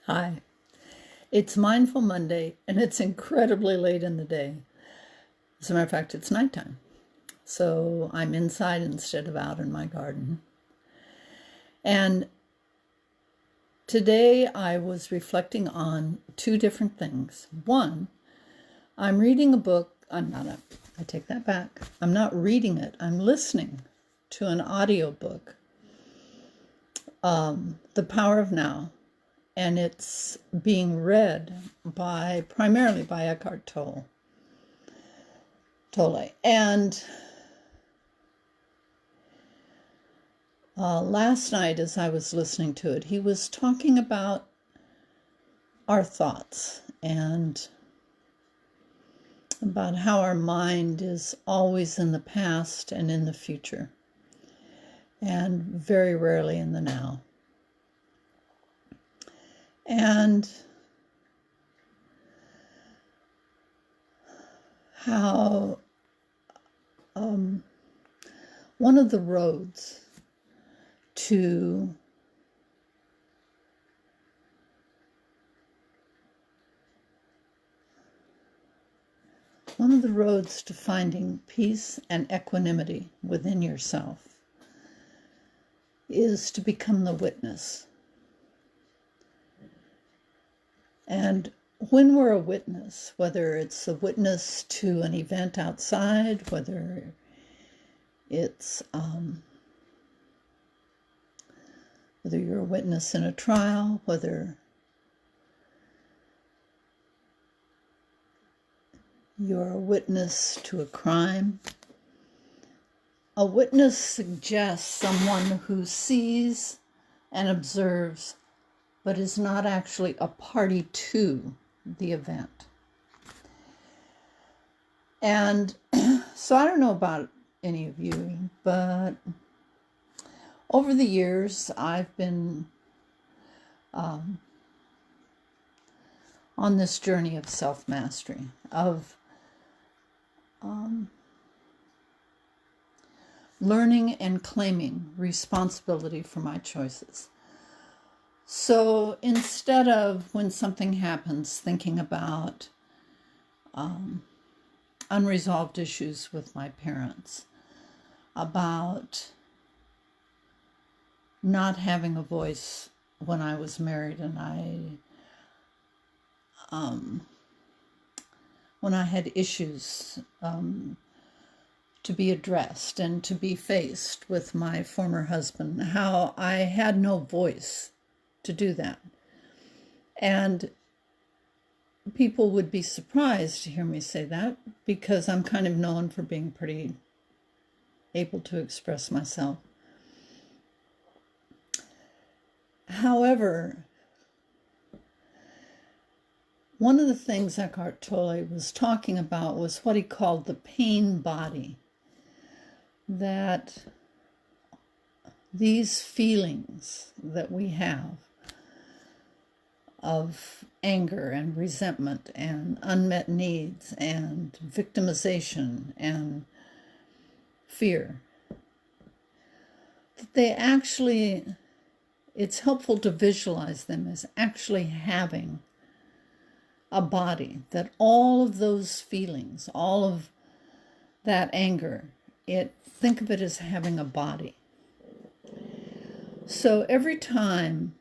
Hi. It's Mindful Monday, and it's incredibly late in the day. As a matter of fact, it's nighttime. So I'm inside instead of out in my garden. And today I was reflecting on two different things. One, I'm reading a book. I take that back. I'm not reading it. I'm listening to an audiobook, The Power of Now. And it's being read primarily by Eckhart Tolle. And last night, as I was listening to it, he was talking about our thoughts and about how our mind is always in the past and in the future, and very rarely in the now. And how one of the roads to finding peace and equanimity within yourself is to become the witness. And when we're a witness, whether it's a witness to an event outside, whether it's whether you're a witness in a trial, whether you're a witness to a crime, a witness suggests someone who sees and observes but is not actually a party to the event. And so I don't know about any of you, but over the years I've been on this journey of self-mastery, of learning and claiming responsibility for my choices. So instead of, when something happens, thinking about unresolved issues with my parents, about not having a voice when I was married and when I had issues to be addressed and to be faced with my former husband, how I had no voice to do that. And people would be surprised to hear me say that, because I'm kind of known for being pretty able to express myself. However, one of the things Eckhart Tolle was talking about was what he called the pain body. That these feelings that we have of anger and resentment and unmet needs and victimization and fear, that they actually, it's helpful to visualize them as actually having a body, that all of those feelings, all of that anger, think of it as having a body. So every time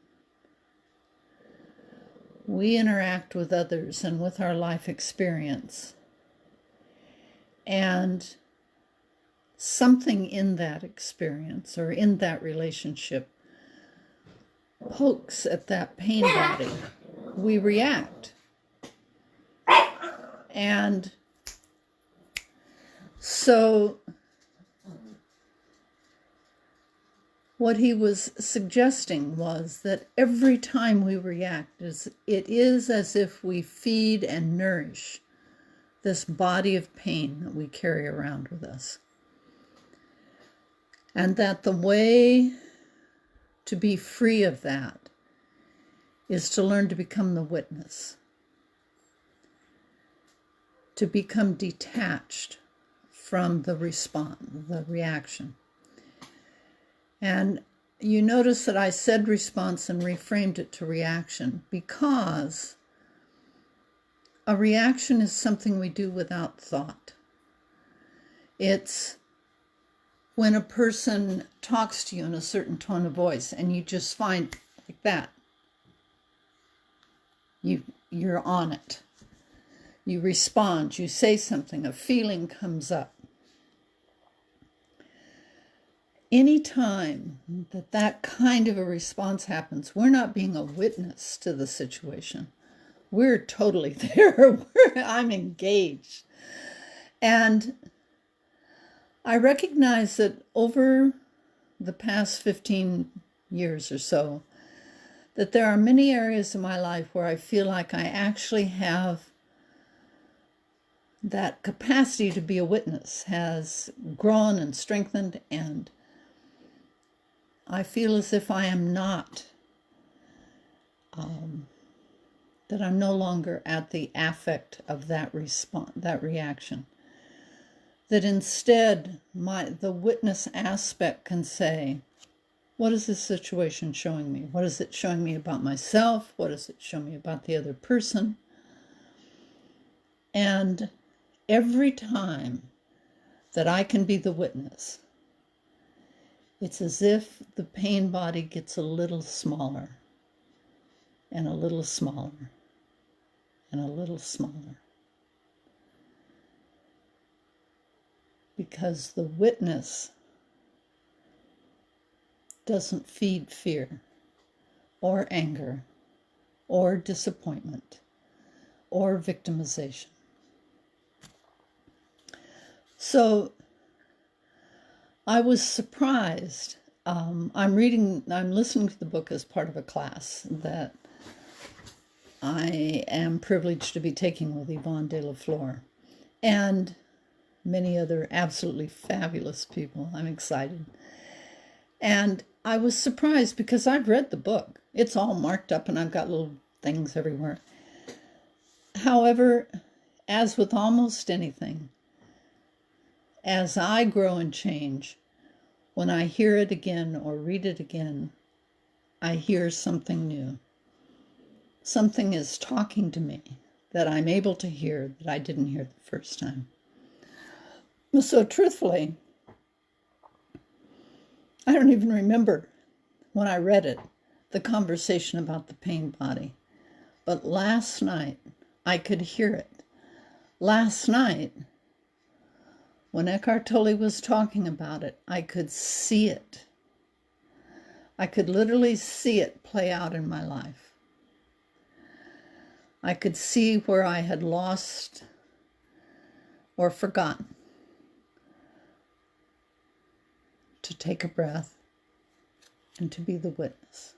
we interact with others and with our life experience, and something in that experience or in that relationship pokes at that pain body, we react. And so what he was suggesting was that every time we react, it is as if we feed and nourish this body of pain that we carry around with us. And that the way to be free of that is to learn to become the witness, to become detached from the response, the reaction. And you notice that I said response and reframed it to reaction, because a reaction is something we do without thought. It's when a person talks to you in a certain tone of voice and you just find like that, you're on it. You respond, you say something, a feeling comes up. Anytime that kind of a response happens, we're not being a witness to the situation. We're totally there. I'm engaged. And I recognize that over the past 15 years or so, that there are many areas in my life where I feel like I actually have that capacity to be a witness has grown and strengthened, and I feel as if I am not, that I'm no longer at the affect of that response, that reaction. That instead, the witness aspect can say, what is this situation showing me? What is it showing me about myself? What does it show me about the other person? And every time that I can be the witness, it's as if the pain body gets a little smaller, and a little smaller, and a little smaller. Because the witness doesn't feed fear, or anger, or disappointment, or victimization. So I was surprised. I'm listening to the book as part of a class that I am privileged to be taking with Yvonne de la Flor and many other absolutely fabulous people. I'm excited. And I was surprised because I've read the book. It's all marked up and I've got little things everywhere. However, as with almost anything, as I grow and change, when I hear it again or read it again, I hear something new. Something is talking to me that I'm able to hear that I didn't hear the first time. So truthfully, I don't even remember when I read it, the conversation about the pain body. But last night, I could hear it. Last night, when Eckhart Tolle was talking about it, I could see it. I could literally see it play out in my life. I could see where I had lost or forgotten to take a breath and to be the witness.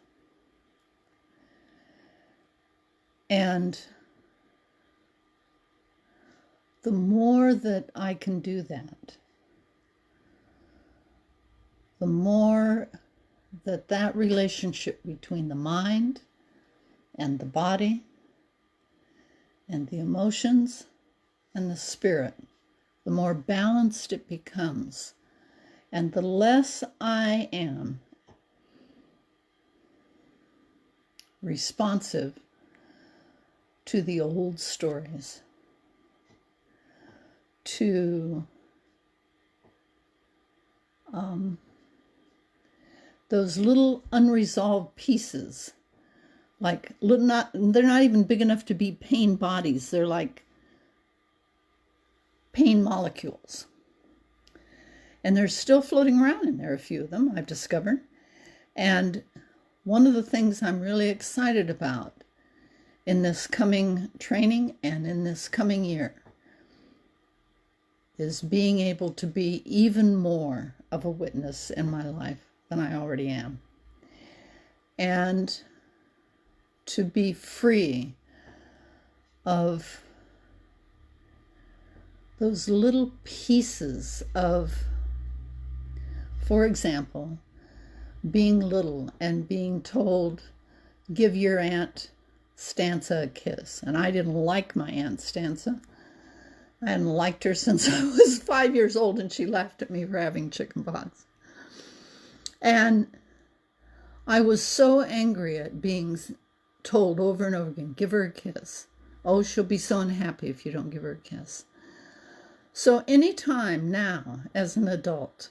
And the more that I can do that, the more that relationship between the mind and the body and the emotions and the spirit, the more balanced it becomes. And the less I am responsive to the old stories, to those little unresolved pieces, like they're not even big enough to be pain bodies. They're like pain molecules. And they're still floating around in there, a few of them, I've discovered. And one of the things I'm really excited about in this coming training and in this coming year is being able to be even more of a witness in my life than I already am. And to be free of those little pieces of, for example, being little and being told, give your Aunt Stanza a kiss. And I didn't like my Aunt Stanza. I hadn't liked her since I was 5 years old, and she laughed at me for having chicken pox. And I was so angry at being told over and over again, give her a kiss. Oh, she'll be so unhappy if you don't give her a kiss. So anytime now, as an adult,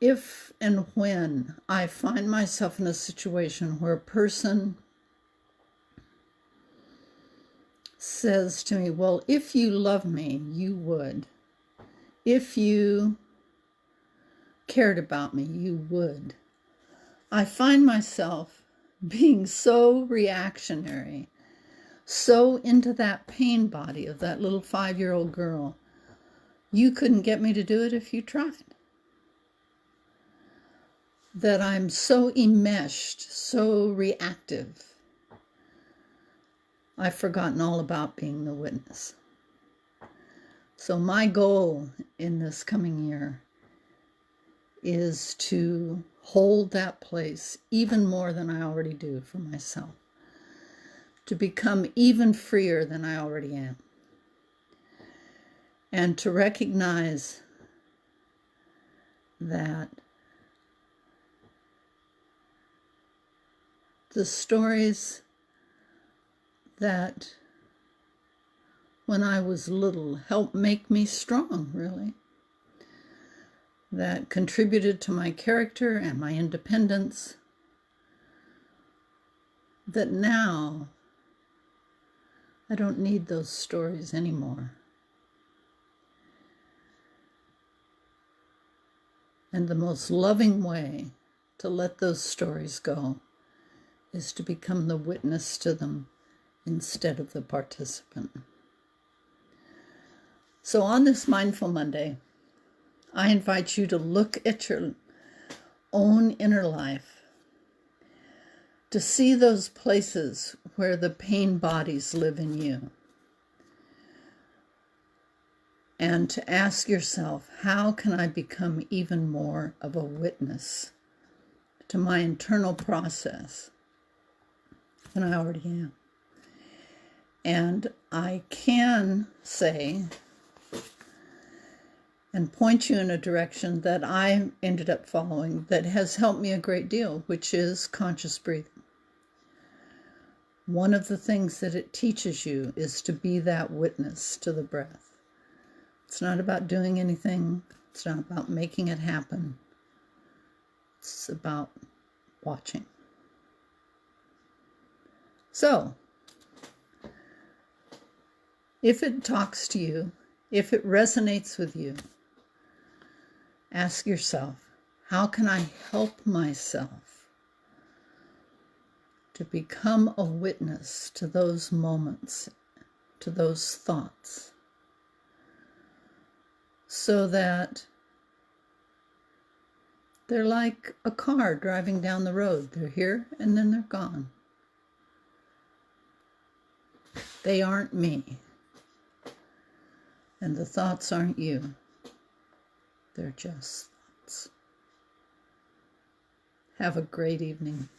if and when I find myself in a situation where a person says to me, well, if you love me, you would. If you cared about me, you would. I find myself being so reactionary, so into that pain body of that little 5-year-old girl. You couldn't get me to do it if you tried. That I'm so enmeshed, so reactive, I've forgotten all about being the witness. So my goal in this coming year is to hold that place even more than I already do for myself, to become even freer than I already am, and to recognize that the stories that when I was little helped make me strong, really, that contributed to my character and my independence, that now I don't need those stories anymore. And the most loving way to let those stories go is to become the witness to them instead of the participant. So on this Mindful Monday, I invite you to look at your own inner life, to see those places where the pain bodies live in you, and to ask yourself, how can I become even more of a witness to my internal process than I already am? And I can say and point you in a direction that I ended up following that has helped me a great deal, which is conscious breathing. One of the things that it teaches you is to be that witness to the breath. It's not about doing anything. It's not about making it happen. It's about watching. So, if it talks to you, if it resonates with you, ask yourself, how can I help myself to become a witness to those moments, to those thoughts, so that they're like a car driving down the road. They're here and then they're gone. They aren't me. And the thoughts aren't you. They're just thoughts. Have a great evening.